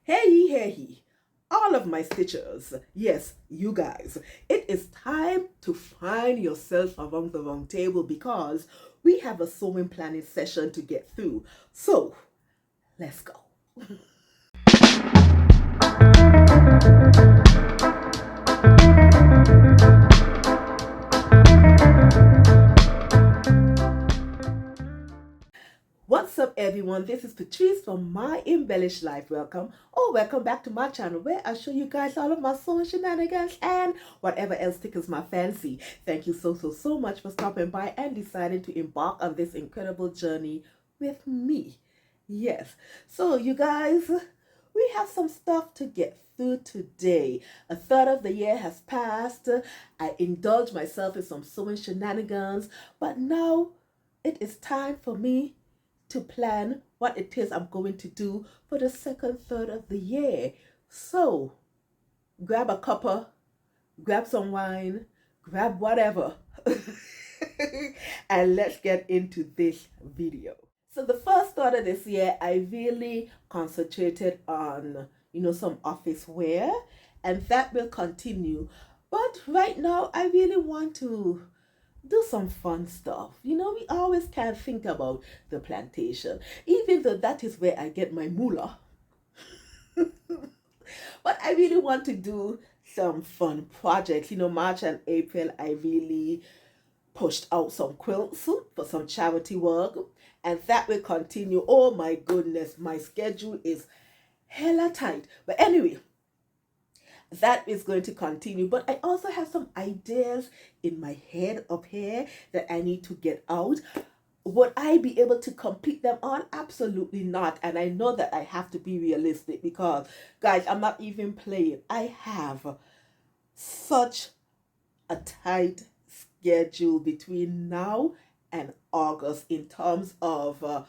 Hey, all of my stitchers, yes, you guys, it is time to find yourself around the round table because we have a sewing planning session to get through. So, let's go. What's up, everyone? This is Patrice from My Embellished Life. Welcome back to my channel where I show you guys all of my sewing shenanigans and whatever else tickles my fancy. Thank you so much for stopping by and deciding to embark on this incredible journey with me. Yes, so you guys, we have some stuff to get through today. A third of the year has passed. I indulged myself in some sewing shenanigans, but now it is time for me to plan what it is I'm going to do for the second third of the year. So grab a cuppa, grab some wine, grab whatever, and let's get into this video. So the first third of this year, I really concentrated on, some office wear, and that will continue. But right now, I really want to do some fun stuff. We always can't think about the plantation, even though that is where I get my moolah. But I really want to do some fun projects. March and April, I really pushed out some quilts for some charity work, and that will continue. Oh my goodness, my schedule is hella tight. But anyway, that is going to continue. But I also have some ideas in my head up here that I need to get out. Would I be able to complete them on? Absolutely not. And I know that I have to be realistic because, guys, I'm not even playing. I have such a tight schedule between now and August in terms of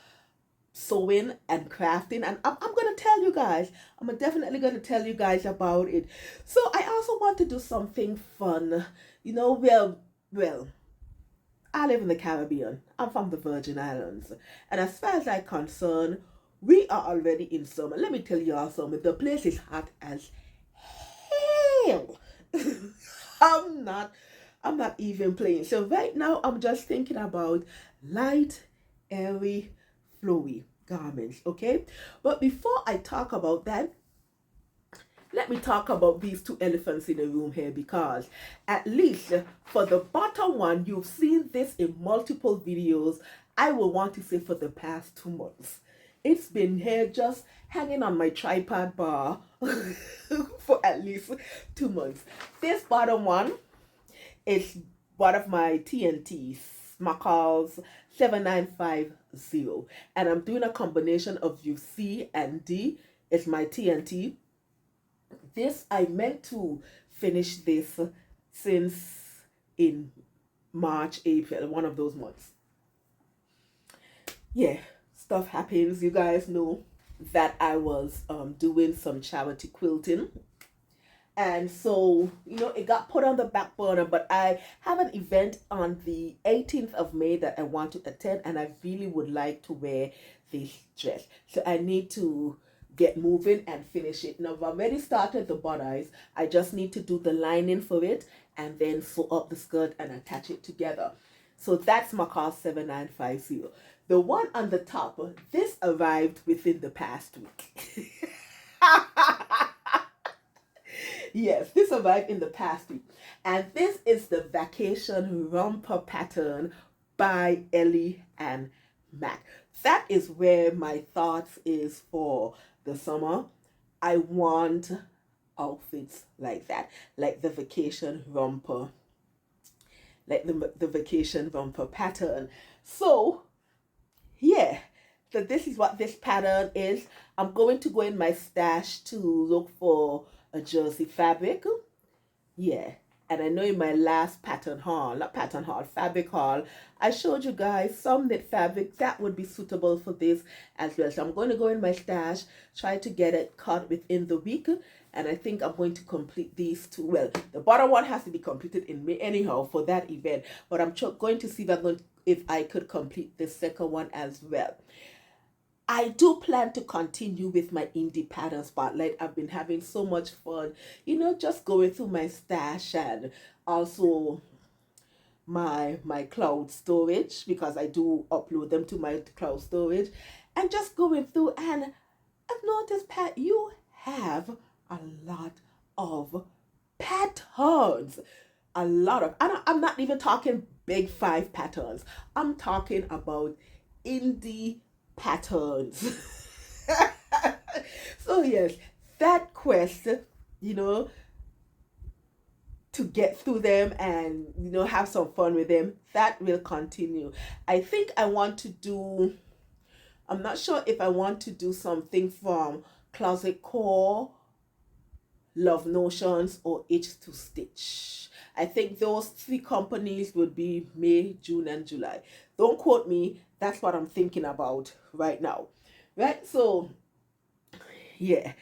sewing and crafting, and I'm going to tell you guys, I'm definitely going to tell you guys about it. So I also want to do something fun. Well, I live in the Caribbean. I'm from the Virgin Islands, and as far as I'm concerned, we are already in summer. Let me tell you all something, the place is hot as hell. I'm not even playing. So right now I'm just thinking about light, airy, flowy garments, okay? But before I talk about that, let me talk about these two elephants in the room here, because at least for the bottom one, you've seen this in multiple videos. I will want to say for the past 2 months. It's been here just hanging on my tripod bar for at least 2 months. This bottom one is one of my TNTs, Macal's 7950, and I'm doing a combination of UC and D. It's my TNT. This, I meant to finish this since in March, April, one of those months. Yeah, stuff happens. You guys know that I was doing some charity quilting. And so, it got put on the back burner, but I have an event on the 18th of May that I want to attend, and I really would like to wear this dress. So I need to get moving and finish it. Now, I've already started the bodice. I just need to do the lining for it and then sew up the skirt and attach it together. So that's Macaw 7950. The one on the top, this arrived within the past week. Yes, this arrived in the past week. And this is the Vacation Romper pattern by Ellie and Mac. That is where my thoughts is for the summer. I want outfits like that, like the Vacation Romper, like the Vacation Romper pattern. So, yeah. So this is what this pattern is. I'm going to go in my stash to look for a jersey fabric. Yeah. And I know in my last fabric haul, I showed you guys some knit fabric that would be suitable for this as well. So I'm going to go in my stash, try to get it cut within the week. And I think I'm going to complete these two. Well, the bottom one has to be completed in May anyhow for that event. But I'm going to see if I could complete the second one as well. I do plan to continue with my indie pattern spotlight. I've been having so much fun, just going through my stash and also my cloud storage, because I do upload them to my cloud storage, and just going through. And I've noticed, Pat, you have a lot of patterns. A lot of, I'm not even talking big five patterns. I'm talking about indie patterns. So yes, that quest, you know, to get through them and have some fun with them, that will continue. I think I want to do, I'm not sure if I want to do something from Closet Core, Love Notions, or Itch to Stitch. I think those three companies would be May, June, and July. Don't quote me. That's what I'm thinking about right now. Right? So, yeah.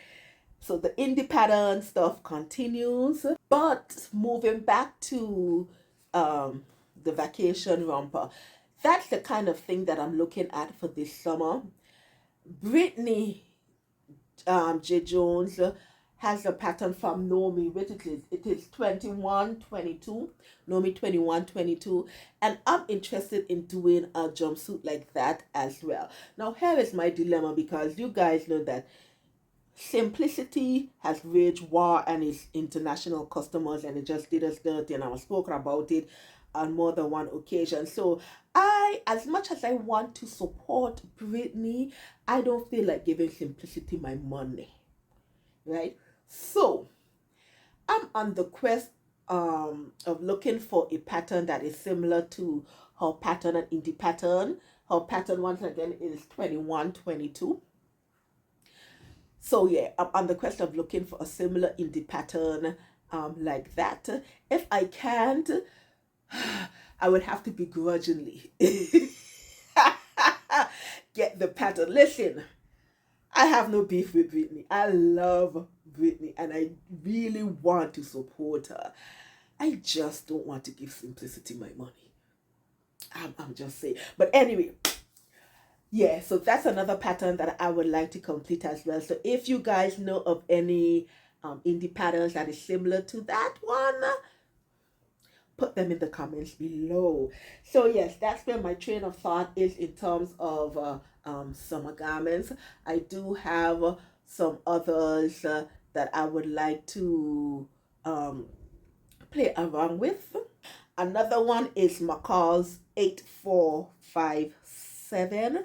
So the indie pattern stuff continues. But moving back to the vacation romper, that's the kind of thing that I'm looking at for this summer. Brittany J. Jones has a pattern from Nomi, which it is 2122, Nomi 2122, and I'm interested in doing a jumpsuit like that as well. Now here is my dilemma, because you guys know that Simplicity has waged war and its international customers, and it just did us dirty, and I was spoken about it on more than one occasion. So as much as I want to support Brittany, I don't feel like giving Simplicity my money, right? So I'm on the quest of looking for a pattern that is similar to her pattern and indie pattern. Her pattern, once again, is 2122. So yeah, I'm on the quest of looking for a similar indie pattern like that. If I can't, I would have to begrudgingly get the pattern. Listen, I have no beef with Brittany. I love Brittany and I really want to support her. I just don't want to give Simplicity my money. I'm just saying. But anyway, yeah, so that's another pattern that I would like to complete as well. So if you guys know of any indie patterns that is similar to that one, put them in the comments below. So yes, that's where my train of thought is in terms of summer garments. I do have some others that I would like to play around with. Another one is McCall's 8457.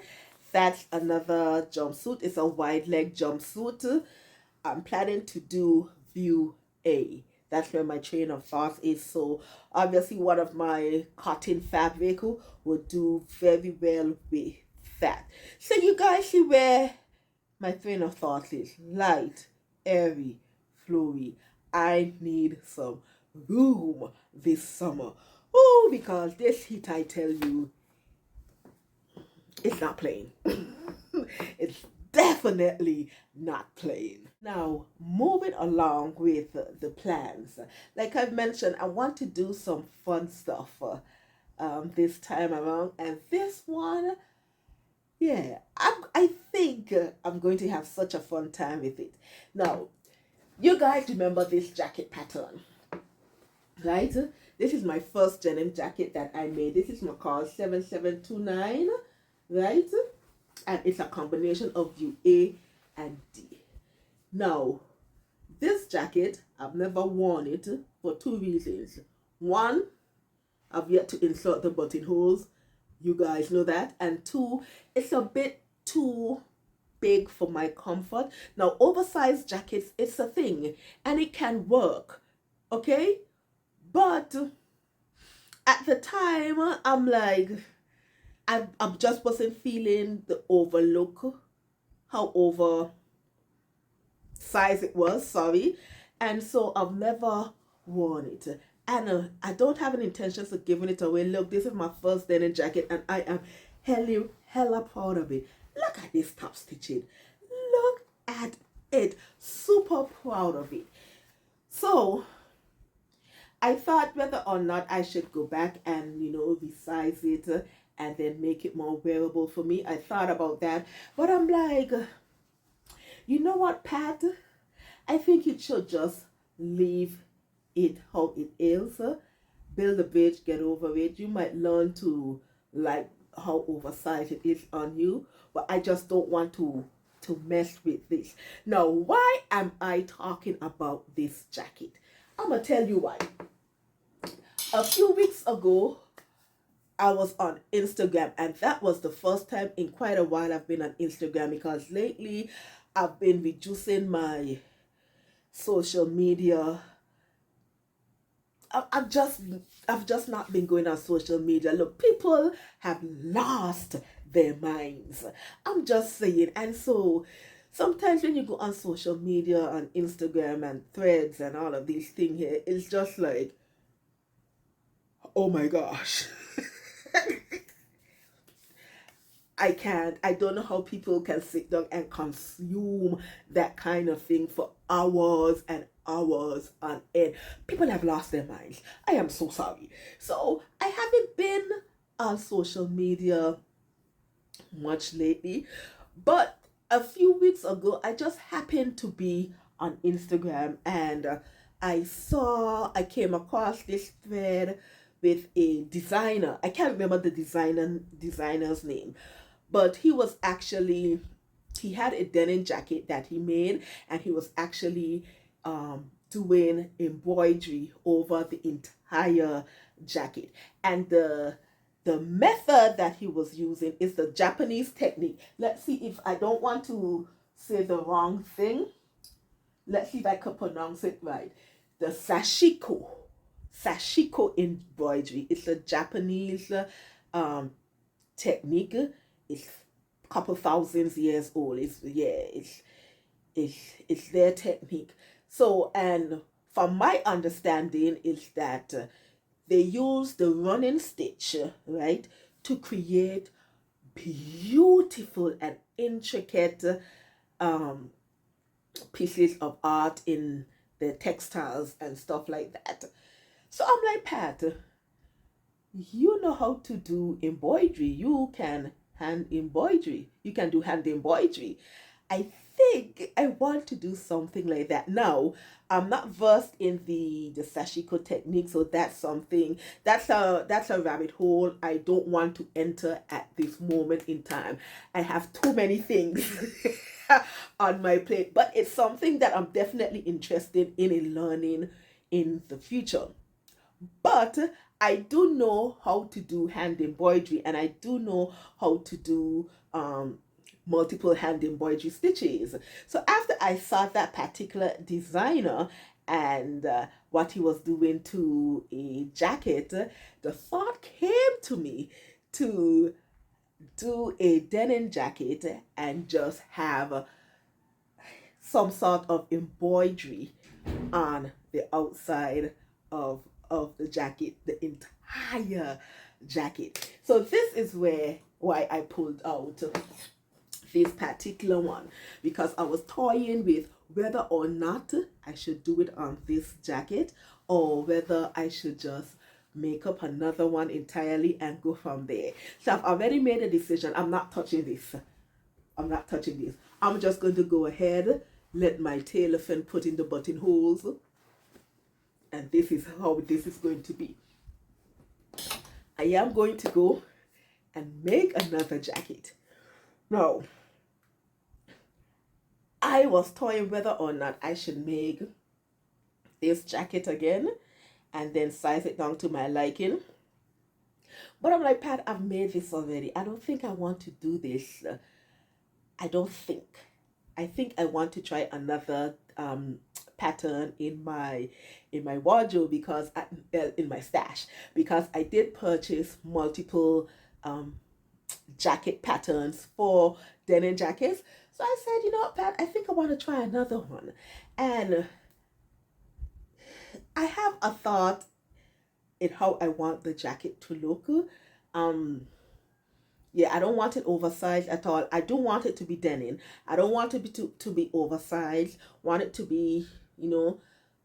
That's another jumpsuit. It's a wide leg jumpsuit. I'm planning to do view A. That's where my train of thought is. So obviously one of my cotton fabric would do very well with that. So you guys see where my train of thought is. Light, airy, flowy. I need some room this summer. Oh, because this heat, I tell you, it's not playing. It's definitely not playing. Now, moving along with the plans. Like I've mentioned, I want to do some fun stuff this time around. And this one, yeah, I think I'm going to have such a fun time with it. Now, you guys remember this jacket pattern, right? This is my first denim jacket that I made. This is McCall 7729, right? And it's a combination of view A and D. Now, this jacket, I've never worn it for two reasons. One, I've yet to insert the buttonholes. You guys know that. And two, it's a bit too big for my comfort. Now, oversized jackets, it's a thing and it can work, okay? But at the time, I'm like, I just wasn't feeling the overlook, how oversized it was, sorry. And so I've never worn it. And I don't have any intentions of giving it away. Look, this is my first denim jacket and I am hella proud of it. Look at this top stitching. Look at it. Super proud of it. So I thought whether or not I should go back and, resize it and then make it more wearable for me. I thought about that, but I'm like, you know what, Pat? I think you should just leave it how it is. Build a bridge, get over it. You might learn to like how oversized it is on you, but I just don't want to mess with this. Now, why am I talking about this jacket? I'm gonna tell you why. A few weeks ago, I was on Instagram, and that was the first time in quite a while I've been on Instagram, because lately I've been reducing my social media. I've just not been going on social media. Look, people have lost their minds. I'm just saying. And so sometimes when you go on social media, on Instagram and threads and all of these things here, it's just like, oh my gosh. I don't know how people can sit down and consume that kind of thing for hours and hours on end. People have lost their minds. I am so sorry. So I haven't been on social media much lately, but a few weeks ago, I just happened to be on Instagram, and I came across this thread with a designer. I can't remember the designer's name, but he had a denim jacket that he made, and he was actually doing embroidery over the entire jacket. And the method that he was using is the Japanese technique. Let's see if I don't want to say the wrong thing. Let's see if I can pronounce it right. The sashiko embroidery. It's a Japanese technique. It's a couple thousands years old. It's their technique. So, and from my understanding is that they use the running stitch, right, to create beautiful and intricate um, pieces of art in the textiles and stuff like that. So I'm like, Pat, you know how to do embroidery. You can hand embroidery. You can do hand embroidery. I think I want to do something like that. Now, I'm not versed in the sashiko technique, so that's a rabbit hole I don't want to enter at this moment in time. I have too many things on my plate, but it's something that I'm definitely interested in learning in the future. But I do know how to do hand embroidery, and I do know how to do multiple hand embroidery stitches. So after I saw that particular designer and what he was doing to a jacket, the thought came to me to do a denim jacket and just have some sort of embroidery on the outside of the jacket, the entire jacket. So this is why I pulled out this particular one, because I was toying with whether or not I should do it on this jacket, or whether I should just make up another one entirely and go from there. So I've already made a decision. I'm not touching this. I'm not touching this. I'm just going to go ahead, let my tailor friend put in the buttonholes, and this is how this is going to be. I am going to go and make another jacket. Now, I was toying whether or not I should make this jacket again and then size it down to my liking. But I'm like, Pat, I've made this already. I don't think I want to do this. I don't think. I think I want to try another pattern in my wardrobe, because in my stash, because I did purchase multiple jacket patterns for denim jackets. So I said, you know what, Pat, I think I want to try another one. And I have a thought in how I want the jacket to look. Yeah, I don't want it oversized at all. I do want it to be denim. I don't want it to be oversized. Want it to be,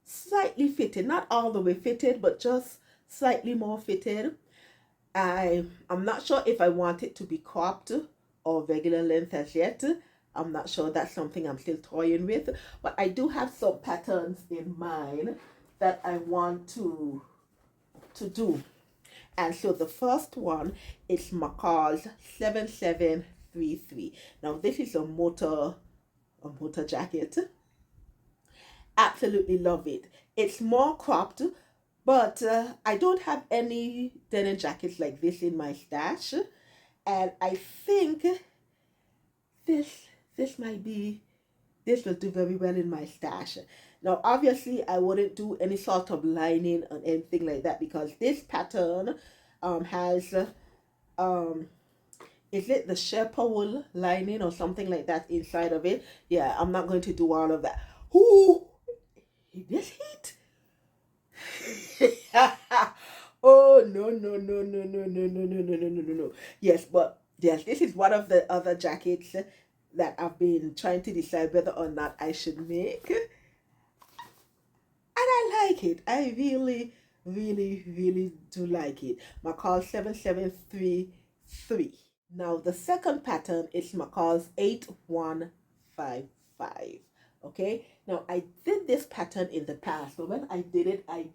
slightly fitted. Not all the way fitted, but just slightly more fitted. I'm not sure if I want it to be cropped or regular length as yet. I'm not sure. That's something I'm still toying with. But I do have some patterns in mind that I want to do. And so the first one is McCall's 7733. Now this is a motor jacket. Absolutely love it. It's more cropped, but I don't have any denim jackets like this in my stash, and I think this this might be this will do very well in my stash. Now, obviously, I wouldn't do any sort of lining or anything like that because this pattern has um is it the Sherpa wool lining or something like that inside of it? Yeah, I'm not going to do all of that. Ooh, this heat. Oh no no no no no no no no no no no no no. Yes, but yes, this is one of the other jackets that I've been trying to decide whether or not I should make. And I like it. I really, really, really do like it. McCall 7733. Now the second pattern is McCall's 8155. Okay. Now I did this pattern in the past, but when I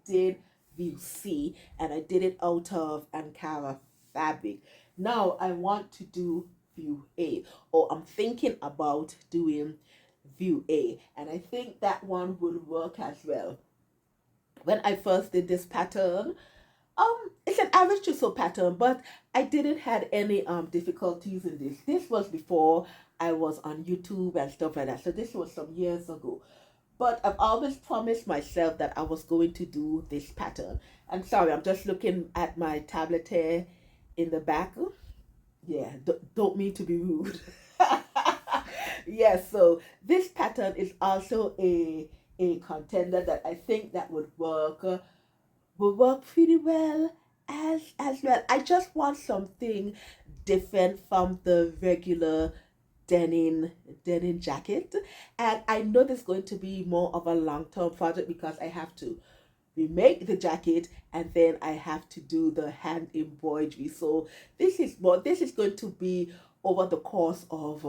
did view C and I did it out of Ankara fabric. Now I want to do view A, or I'm thinking about doing view A, and I think that one will work as well. When I first did this pattern, it's an average to sew pattern, but I didn't had any difficulties in this. This was before I was on YouTube and stuff like that, so this was some years ago. But I've always promised myself that I was going to do this pattern. I'm sorry, I'm just looking at my tablet here in the back. Yeah, don't mean to be rude. Yes, so this pattern is also a contender that I think that would work pretty well as well. I just want something different from the regular denim denim jacket, and I know there's going to be more of a long-term project because I have to remake the jacket and then I have to do the hand embroidery. So this is going to be over the course of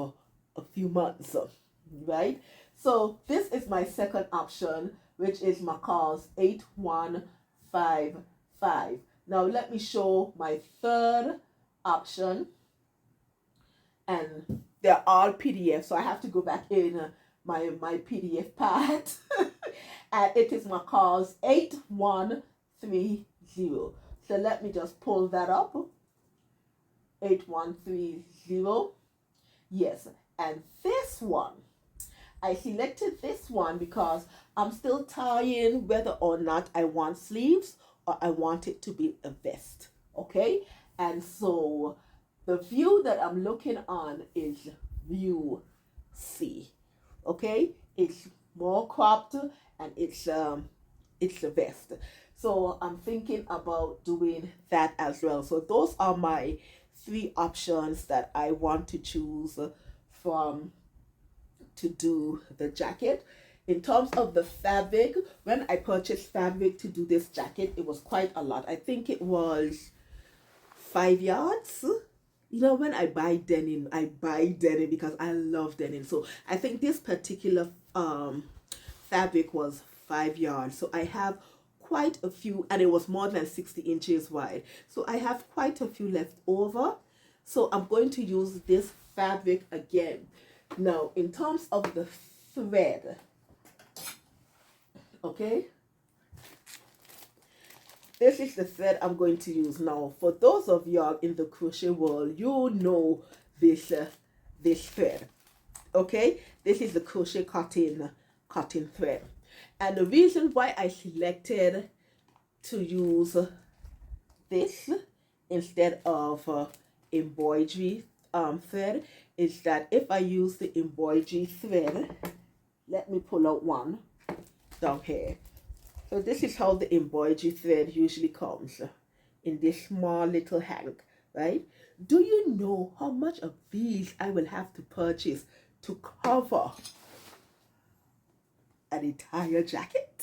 a few months, right? So this is my second option, which is McCall's 8155. Now let me show my third option, and they're all PDF, so I have to go back in my PDF part. And it is McCall's 8130. So let me just pull that up. 8130. Yes, and this one, I selected this one because I'm still tying whether or not I want sleeves or I want it to be a vest. Okay, and so the view that I'm looking on is view C. Okay, it's more cropped and it's a vest. So I'm thinking about doing that as well. So those are my three options that I want to choose from to do the jacket. In terms of the fabric, when I purchased fabric to do this jacket, it was quite a lot. I think it was 5 yards. You know, when I buy denim because I love denim. So I think this particular fabric was 5 yards. So I have quite a few, and it was more than 60 inches wide. So I have quite a few left over. So I'm going to use this fabric again. Now, in terms of the thread, okay, this is the thread I'm going to use. Now, for those of y'all in the crochet world, you know this thread. Okay, this is the crochet cotton thread, and the reason why I selected to use this instead of embroidery thread is that if I use the embroidery thread, let me pull out one down here. So this is how the embroidery thread usually comes, in this small little hank, right? Do you know how much of these I will have to purchase to cover an entire jacket?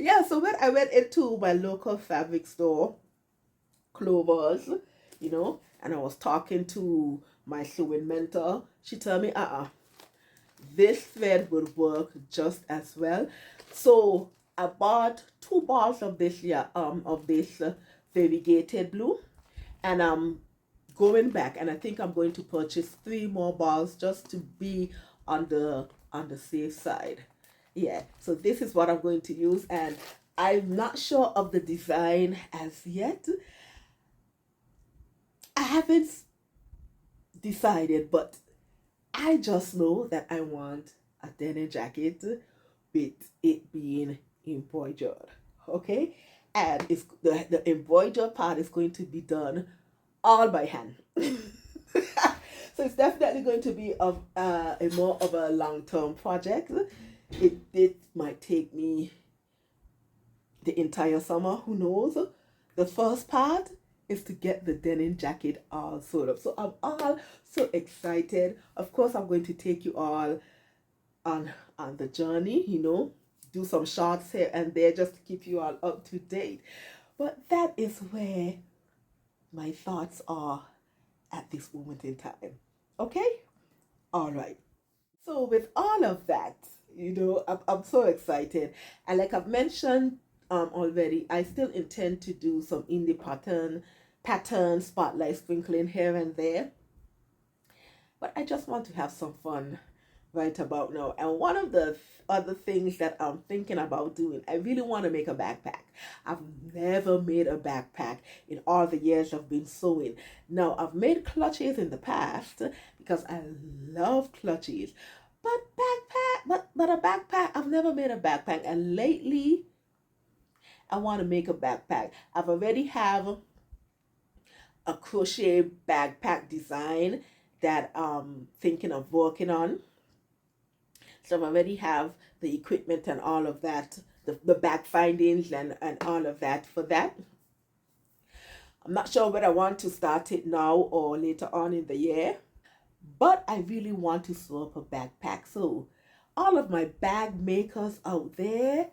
Yeah, so when I went into my local fabric store, Clovers, and I was talking to my sewing mentor, she told me, this thread would work just as well. So I bought 2 balls of this, variegated blue, and I'm going back, and I think I'm going to purchase 3 more balls just to be on the safe side. Yeah, so this is what I'm going to use, and I'm not sure of the design as yet. I haven't decided, but I just know that I want a denim jacket with it being embroidered. Okay? And the embroidered part is going to be done all by hand. So it's definitely going to be of a more of a long-term project. It might take me the entire summer, who knows. The first part is to get the denim jacket all sewed up. So I'm all so excited. Of course, I'm going to take you all on the journey, do some shots here and there just to keep you all up to date. But that is where my thoughts are at this moment in time. Okay? All right. So with all of that, I'm so excited. And like I've mentioned already, I still intend to do some indie pattern spotlight sprinkling here and there. But I just want to have some fun right about now. And one of the other things that I'm thinking about doing, I really want to make a backpack. I've never made a backpack in all the years I've been sewing. Now, I've made clutches in the past because I love clutches. But a backpack, I've never made a backpack. And lately, I want to make a backpack. I've already have a crochet backpack design that I'm thinking of working on. So I already have the equipment and all of that, the back findings and all of that for that. I'm not sure whether I want to start it now or later on in the year, but I really want to sew up a backpack. So all of my bag makers out there,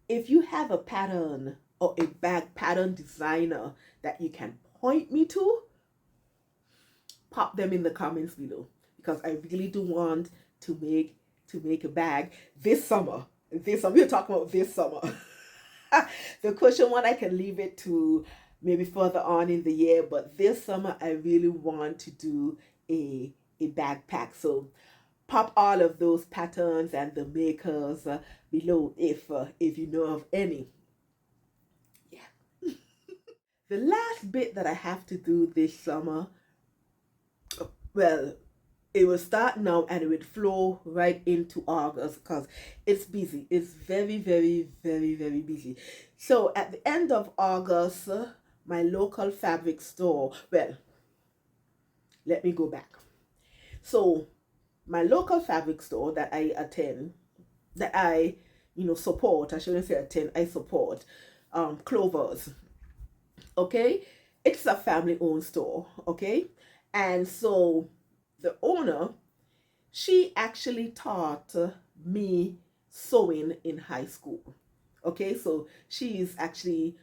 if you have a pattern or a bag pattern designer that you can point me to, pop them in the comments below, because I really do want to make a bag this summer. We're talking about this summer. The cushion one I can leave it to maybe further on in the year, but this summer I really want to do a backpack. So pop all of those patterns and the makers below if you know of any. Yeah. The last bit that I have to do this summer, well, it will start now and it would flow right into August because it's busy. It's very, very, very, very busy. So at the end of August, my local fabric store, well, let me go back. So my local fabric store that I attend, that I, support, I shouldn't say attend, I support, Clovers, okay? It's a family-owned store, okay? And so the owner, she actually taught me sewing in high school. Okay, so she is actually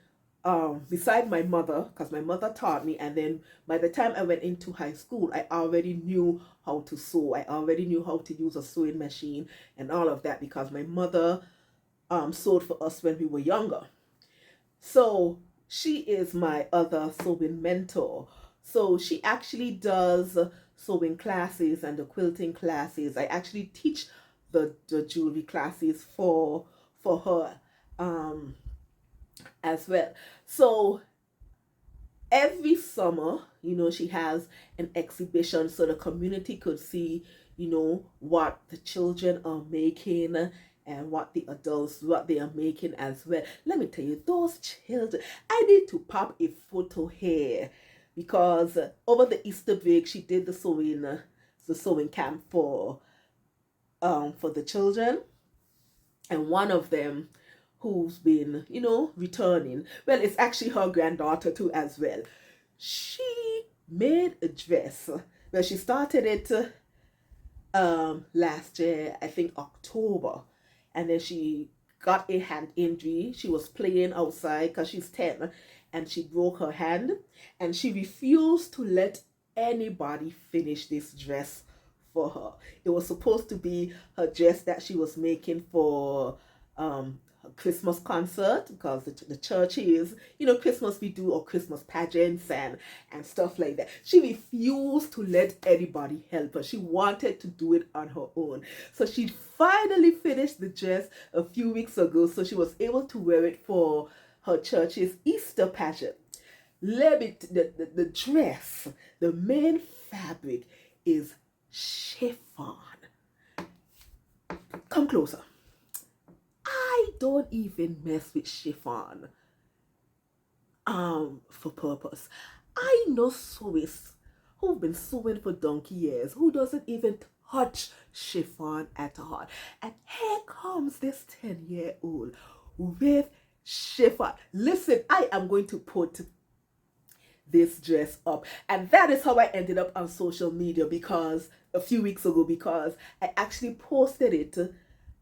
beside my mother, because my mother taught me, and then by the time I went into high school, I already knew how to sew. I already knew how to use a sewing machine and all of that because my mother sewed for us when we were younger. So she is my other sewing mentor. So she actually does sewing classes and the quilting classes. I actually teach the jewelry classes for her as well. So every summer, she has an exhibition so the community could see, what the children are making and what the adults, what they are making as well. Let me tell you, those children, I need to pop a photo here because over the Easter break, she did the sewing camp for the children, and one of them who's been, returning. Well, it's actually her granddaughter too as well. She made a dress. Well, she started it last year, I think October, and then she got a hand injury. She was playing outside because she's 10, and she broke her hand, and she refused to let anybody finish this dress for her. It was supposed to be her dress that she was making for a Christmas concert, because the church is, Christmas we do, or Christmas pageants and stuff like that. She refused to let anybody help her. She wanted to do it on her own. So she finally finished the dress a few weeks ago, so she was able to wear it for her church's Easter pageant. The dress, the main fabric is chiffon. Come closer. I don't even mess with chiffon for purpose. I know sewists who've been sewing for donkey years who doesn't even touch chiffon at all. And here comes this 10-year-old with chiffon. Listen, I am going to put this dress up, and that is how I ended up on social media, because a few weeks ago, because I actually posted it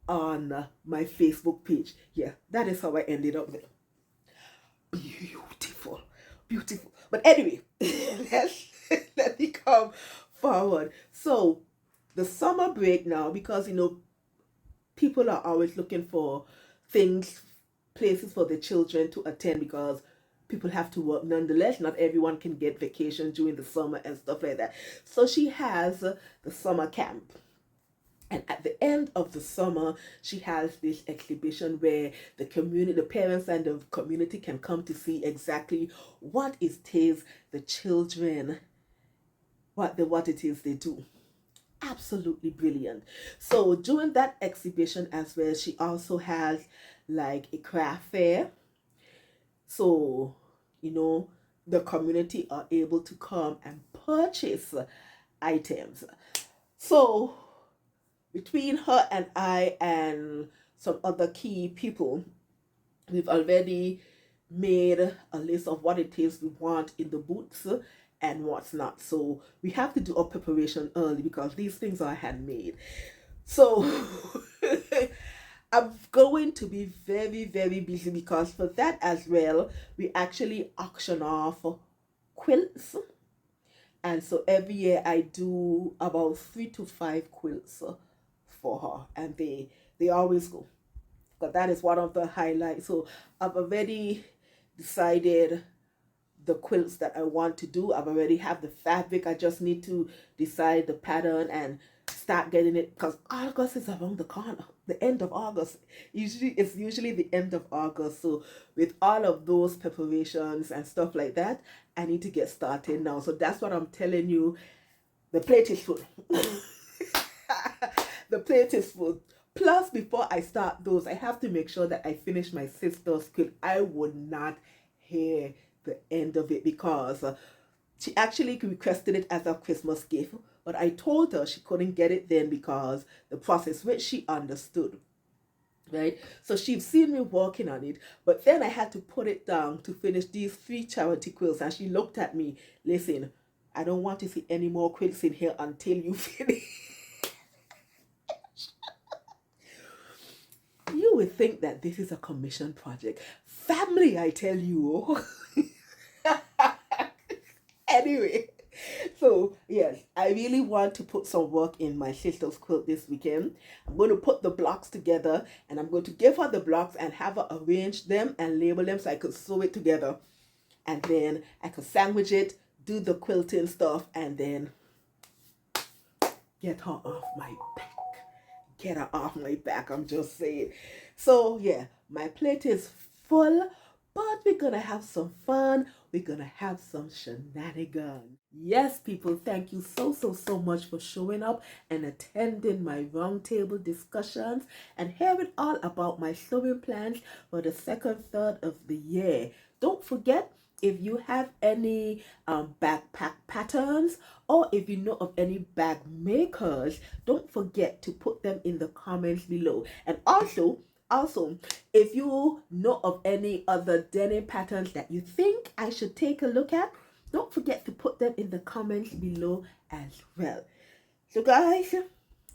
on my Facebook page. Yeah, that is how I ended up there. Beautiful, beautiful. But anyway, let me come forward. So the summer break now, because people are always looking for things, places for the children to attend, because people have to work nonetheless. Not everyone can get vacation during the summer and stuff like that. So she has the summer camp. And at the end of the summer, she has this exhibition where the community, the parents and the community can come to see exactly what it is the children, what it is they do. Absolutely brilliant. So during that exhibition as well, she also has like a craft fair. So, the community are able to come and purchase items. So between her and I and some other key people, we've already made a list of what it is we want in the booths and what's not. So we have to do our preparation early, because these things are handmade. So I'm going to be very, very busy, because for that as well, we actually auction off quilts. And so every year I do about 3 to 5 quilts for her, and they always go, because that is one of the highlights. So I've already decided the quilts that I want to do. I've already have the fabric. I just need to decide the pattern and start getting it, because August is around the corner. The end of August. It's usually the end of August. So with all of those preparations and stuff like that, I need to get started now. So that's what I'm telling you. The plate is full. The plate is full. Plus, before I start those, I have to make sure that I finish my sister's quilt. I would not hear the end of it, because she actually requested it as a Christmas gift, but I told her she couldn't get it then because the process, which she understood, right? So she'd seen me working on it, but then I had to put it down to finish these 3 charity quilts, and she looked at me, listen, I don't want to see any more quilts in here until you finish. You would think that this is a commission project. Family, I tell you. Anyway, so yes, I really want to put some work in my sister's quilt this weekend. I'm going to put the blocks together, and I'm going to give her the blocks and have her arrange them and label them so I could sew it together. And then I could sandwich it, do the quilting stuff, and then get her off my back. Get her off my back, I'm just saying. So yeah, my plate is full, but we're gonna have some fun. We're gonna have some shenanigans. Yes, people, thank you so much for showing up and attending my roundtable discussions and hearing all about my sewing plans for the second third of the year. Don't forget, if you have any backpack patterns, or if you know of any bag makers, don't forget to put them in the comments below. And also, if you know of any other denim patterns that you think I should take a look at, don't forget to put them in the comments below as well. So guys,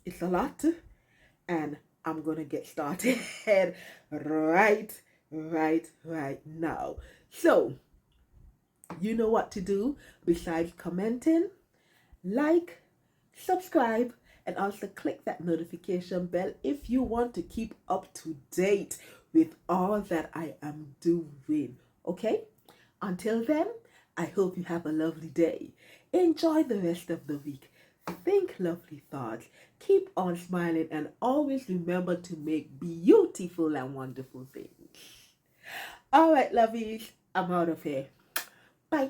it's a lot, and I'm gonna get started right now. So you know what to do besides commenting, like, subscribe, and also click that notification bell if you want to keep up to date with all that I am doing. Okay? Until then, I hope you have a lovely day. Enjoy the rest of the week. Think lovely thoughts. Keep on smiling and always remember to make beautiful and wonderful things. All right, lovies, I'm out of here. Bye.